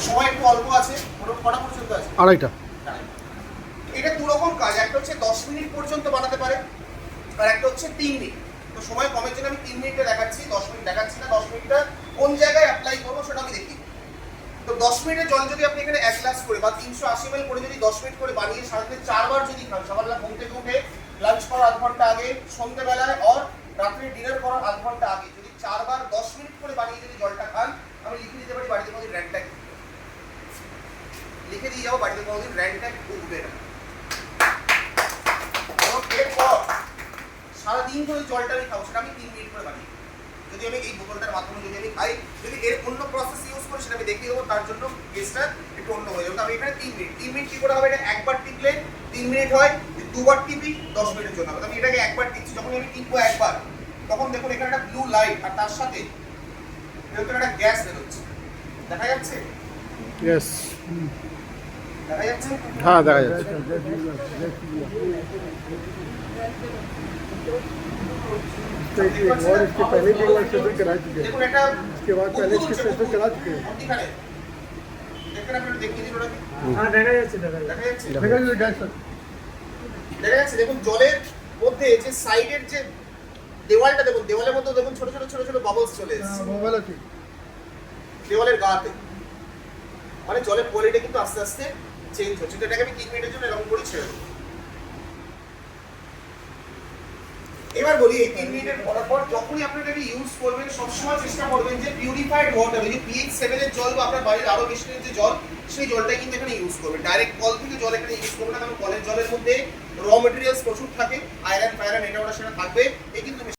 সময় একটু অল্প আছে, কটা পর্যন্ত আছে? আড়াইটা। এটা দু রকম কাজ, একটা হচ্ছে 10 মিনিট পর্যন্ত বানাতে পারে, আর একটা হচ্ছে 3 মিনিট। তো সময় কমের জন্য আমি 3 মিনিটে দেখাচ্ছি, 10 মিনিট দেখাচ্ছি না। 10 মিনিটটা কোন জায়গায় অ্যাপ্লাই করবো সেটা আমি দেখি। তো 10 মিনিটের জল যদি আপনি এখানে 1 গ্লাস করে বা 380 ml করে যদি 10 মিনিট করে বানিয়ে সারাদিনে 4 বার যদি খান, সকালবেলা ঘুম থেকে উঠে, লাঞ্চ করার আধ ঘন্টা আগে, সন্ধ্যেবেলায় আর রাত্রে ডিনার করার আধ ঘন্টা আগে, যদি 4 বার 10 মিনিট করে বানিয়ে যদি জলটা খান, আমি লিখে দিতে পারি বাড়িতে কোনোদিন র্যান্ট ট্যাগ লিখে দিয়ে যাবো, বাড়িতে কোনোদিন র্যান্ট ট্যাগ উঠবে না। এবং এরপর সারাদিন ধরে জলটা আমি খাবো, সেটা আমি 3 মিনিট করে বানিয়ে, যদি আমি এই বোতলটার মাধ্যমে যদি আমি খাই, যদি এর অন্য প্রসেস ইউজ করি সেটা আমি দেখিয়ে দেবো, তার জন্য কেসটা একটু অন্য হয়ে যাবে। আমি এখানে 3 মিনিট কি করে হবে, এটা একবার টিপলে 3 মিনিট হয়, দুবার টিপি 10 মিনিটের জন্য হবে। আমি এটাকে একবার টিপছি, যখন আমি টিপবো একবার, তখন দেখুন এখানে একটা ব্লু লাইট, আর তার সাথে এরকম একটা গ্যাস বেরোচ্ছে, দেখা যাচ্ছে? ইয়েস। দেখা যাচ্ছে? হ্যাঁ, দেখা যাচ্ছে। और इसके पहले भी वो एक्सरसाइज करा चुके हैं, দেখুন এটা इसके बाद पहले इसके एक्सरसाइज करा चुके हैं। মধ্যিখানে দেখেন, আপনি দেখিয়ে দিন ওটাকে, हाँ देखा जाচ্ছে দেখা যাচ্ছে? দেখা যাচ্ছে গ্যাস দেখা যাচ্ছে? দেখুন জলের মধ্যে যে সাইডের যে দেওয়ালটা, দেখুন দেওয়ালের মধ্যে দেখুন ছোট ছোট ছোট ছোট বাবলস চলে এসেছে মোবাইল আছে দেওয়ালের গাতে, মানে জলের কোয়ালিটি কিন্তু আস্তে আস্তে চেঞ্জ হচ্ছে। তো এটাকে আমি 3 মিনিটের জন্য এরকম করে ছেড়ে দেবো। এবার বলি, এই 3 মিনিটের পর যখনই আপনি এটাকে ইউজ করবেন, সবসময় চেষ্টা করবেন যে পিউরিফাইড ওয়াটার, যে pH 7 এর জল বা আপনার বাড়ির আরো বেশি যে জল, সেই জলটাই কিন্তু এখানে ইউজ করবেন। ডাইরেক্ট কল থেকে জল এখানে ইউজ করবেন না, কারণ কলের জলের মধ্যে র মেটেরিয়ালস প্রচুর থাকে, আয়রন ফায়রন এটা ওটা সেটা থাকবে, এই কিন্তু